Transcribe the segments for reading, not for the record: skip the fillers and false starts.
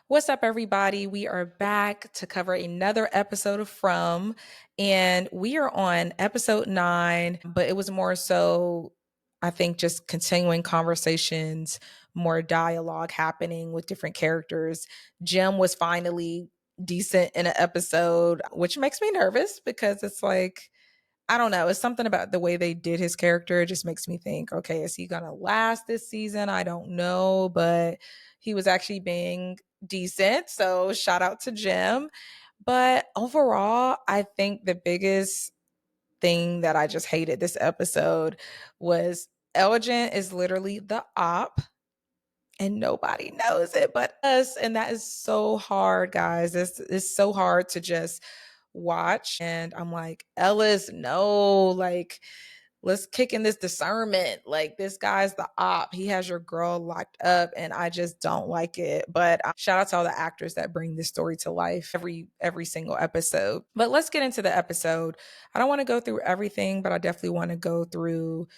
What's up, everybody? We are back to cover another episode of From, and we are on episode 9, but it was more so, I think, just continuing conversations, more dialogue happening with different characters. Jim was finally decent in an episode, which makes me nervous because it's like, I don't know. It's something about the way they did his character. It just makes me think, okay, is he going to last this season? I don't know, but he was actually being decent. So shout out to Jim. But overall, I think the biggest thing that I just hated this episode was Elgin is literally the op and nobody knows it but us. And that is so hard, guys. It's so hard to just watch. And I'm like, Ellis, no, like, let's kick in this discernment. Like, this guy's the op. He has your girl locked up, and I just don't like it. But shout out to all the actors that bring this story to life every single episode. But let's get into the episode. I don't want to go through everything, but I definitely want to go through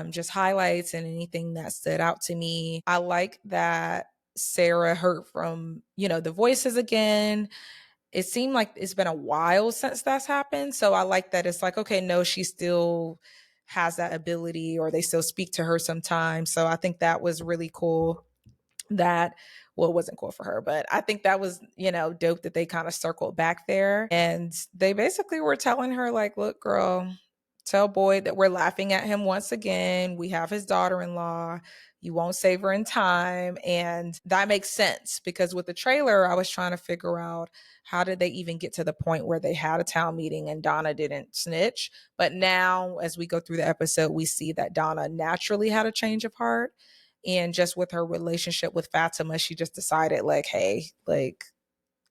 just highlights and anything that stood out to me. I like that Sarah heard from, the voices again. It seemed like it's been a while since that's happened. So I like that it's like, okay, no, she still has that ability or they still speak to her sometimes. So I think that was really cool that well, it wasn't cool for her, but I think that was, dope that they kind of circled back there. And they basically were telling her, like, look, girl, tell Boyd that we're laughing at him once again. We have his daughter in law. You won't save her in time. And that makes sense because with the trailer, I was trying to figure out how did they even get to the point where they had a town meeting and Donna didn't snitch. But now, as we go through the episode, we see that Donna naturally had a change of heart. And just with her relationship with Fatima, she just decided, like, hey, like,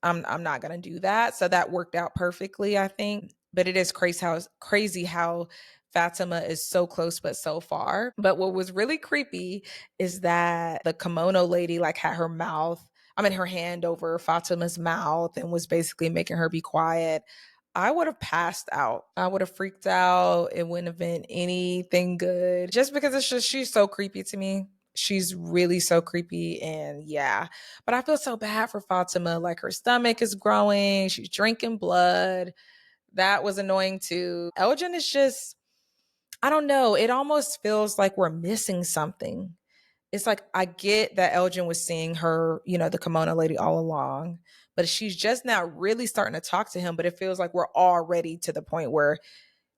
I'm not gonna do that. So that worked out perfectly, I think. But it is crazy how Fatima is so close but so far. But what was really creepy is that the kimono lady like had her hand over Fatima's mouth and was basically making her be quiet. I would have passed out. I would have freaked out. It wouldn't have been anything good. Just because she's so creepy to me. She's really so creepy. And yeah, but I feel so bad for Fatima. Like, her stomach is growing, she's drinking blood. That was annoying too. Elgin is just, I don't know. It almost feels like we're missing something. It's like, I get that Elgin was seeing her, the kimono lady all along, but she's just now really starting to talk to him. But it feels like we're already to the point where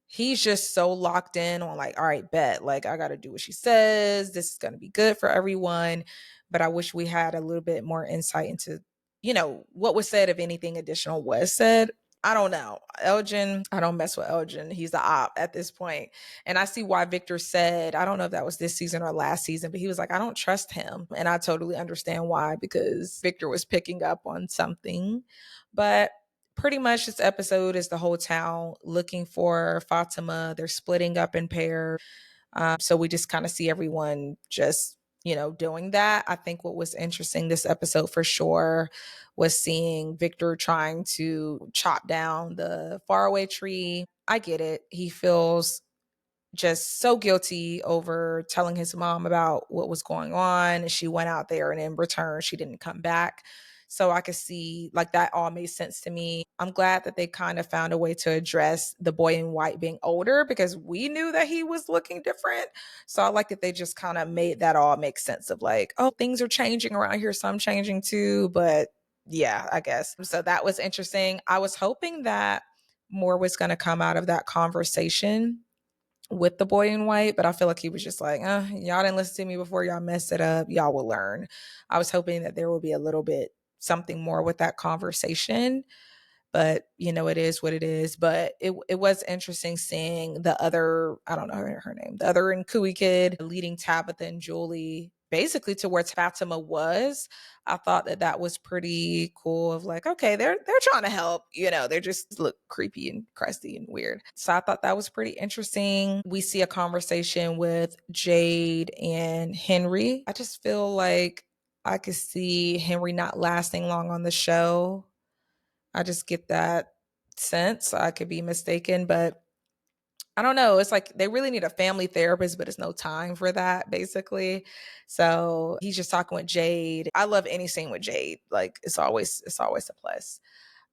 he's just so locked in on, like, all right, bet, like, I got to do what she says. This is going to be good for everyone. But I wish we had a little bit more insight into, what was said, if anything additional was said. I don't know. Elgin, I don't mess with Elgin. He's the op at this point. And I see why Victor said, I don't know if that was this season or last season, but he was like, I don't trust him. And I totally understand why, because Victor was picking up on something. But pretty much this episode is the whole town looking for Fatima. They're splitting up in pairs. So we just kind of see everyone just, doing that. I think what was interesting this episode for sure was seeing Victor trying to chop down the faraway tree. I get it. He feels just so guilty over telling his mom about what was going on. And she went out there and in return, she didn't come back. So I could see, like, that all made sense to me. I'm glad that they kind of found a way to address the boy in white being older because we knew that he was looking different. So I like that they just kind of made that all make sense of, like, oh, things are changing around here. So I'm changing too. But yeah, I guess. So that was interesting. I was hoping that more was going to come out of that conversation with the boy in white, but I feel like he was just like, y'all didn't listen to me before, y'all messed it up, y'all will learn. I was hoping that there will be a little bit something more with that conversation, but it is what it is. But it was interesting seeing the other, I don't know her name, the other Nkui kid leading Tabitha and Julie basically to where Fatima was. I thought that that was pretty cool of, like, okay, they're trying to help, they just look creepy and crusty and weird. So I thought that was pretty interesting. We see a conversation with Jade and Henry. I just feel like I could see Henry not lasting long on the show. I just get that sense. I could be mistaken, but I don't know. It's like they really need a family therapist, but it's no time for that, basically. So he's just talking with Jade. I love any scene with Jade. Like it's always a plus.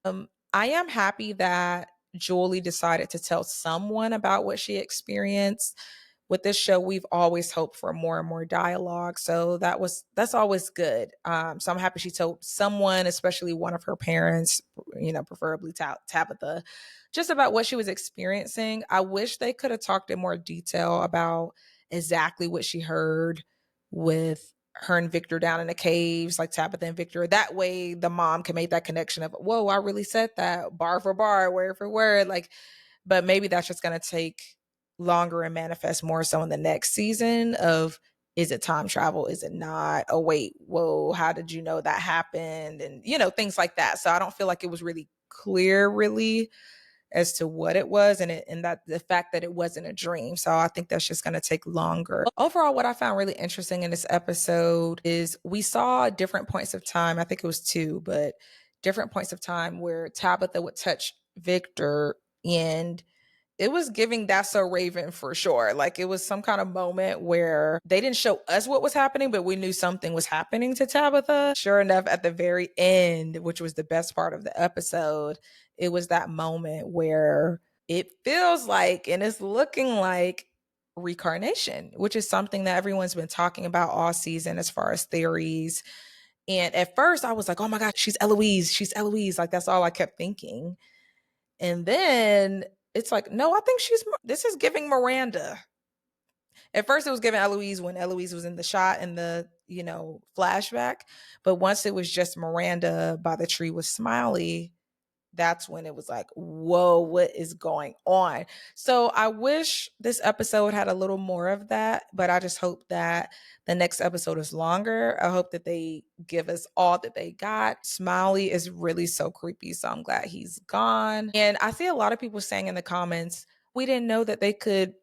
I am happy that Julie decided to tell someone about what she experienced. With this show, we've always hoped for more and more dialogue. So that's always good. So I'm happy she told someone, especially one of her parents, preferably Tabitha, just about what she was experiencing. I wish they could have talked in more detail about exactly what she heard with her and Victor down in the caves, like Tabitha and Victor. That way the mom can make that connection of, whoa, I really said that bar for bar, word for word. Like, but maybe that's just going to take longer and manifest more so in the next season of, is it time travel? Is it not? Oh, wait, whoa, how did you know that happened? And, things like that. So I don't feel like it was really clear, really, as to what it was, and that the fact that it wasn't a dream. So I think that's just going to take longer. Overall, what I found really interesting in this episode is we saw different points of time. I think it was two, but different points of time where Tabitha would touch Victor, and it was giving That's So Raven for sure. Like it was some kind of moment where they didn't show us what was happening, but we knew something was happening to Tabitha. Sure enough, at the very end, which was the best part of the episode, it was that moment where it feels like and it's looking like reincarnation, which is something that everyone's been talking about all season as far as theories. And at first I was like, oh my God, she's Eloise. She's Eloise. Like that's all I kept thinking. And then it's like, no, I think this is giving Miranda. At first, it was giving Eloise when Eloise was in the shot and the, flashback. But once it was just Miranda by the tree with Smiley, that's when it was like, whoa, what is going on? So I wish this episode had a little more of that, but I just hope that the next episode is longer. I hope that they give us all that they got. Smiley is really so creepy, so I'm glad he's gone. And I see a lot of people saying in the comments, we didn't know that they could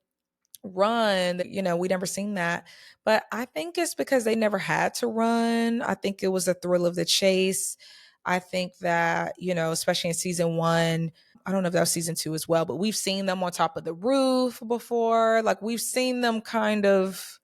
run, we never seen that. But I think it's because they never had to run. I think it was the thrill of the chase. I think that, especially in season one, I don't know if that was season two as well, but we've seen them on top of the roof before. Like we've seen them kind of,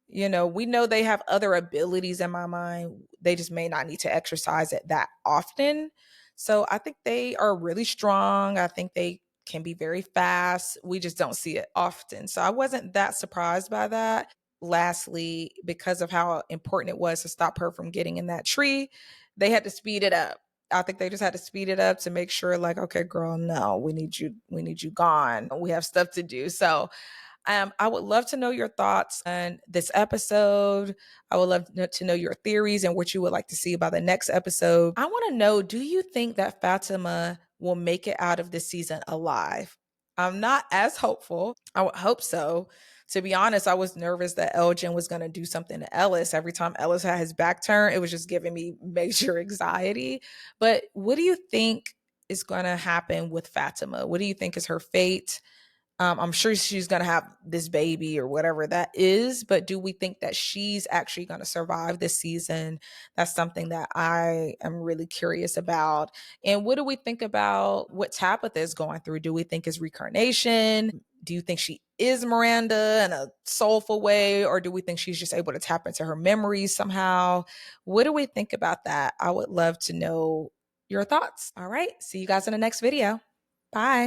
we know they have other abilities in my mind. They just may not need to exercise it that often. So I think they are really strong. I think they can be very fast. We just don't see it often. So I wasn't that surprised by that. Lastly, because of how important it was to stop her from getting in that tree, they had to speed it up. I think they just had to speed it up to make sure, like, okay, girl, no, we need you gone. We have stuff to do. So I would love to know your thoughts on this episode. I would love to know your theories and what you would like to see about the next episode. I want to know, do you think that Fatima will make it out of this season alive? I'm not as hopeful. I would hope so. To be honest, I was nervous that Elgin was going to do something to Ellis. Every time Ellis had his back turned, it was just giving me major anxiety. But what do you think is going to happen with Fatima? What do you think is her fate? I'm sure she's going to have this baby or whatever that is, but do we think that she's actually going to survive this season? That's something that I am really curious about. And what do we think about what Tabitha is going through? Do we think is reincarnation? Do you think she is Miranda in a soulful way, or do we think she's just able to tap into her memories somehow? What do we think about that? I would love to know your thoughts. All right. See you guys in the next video. Bye.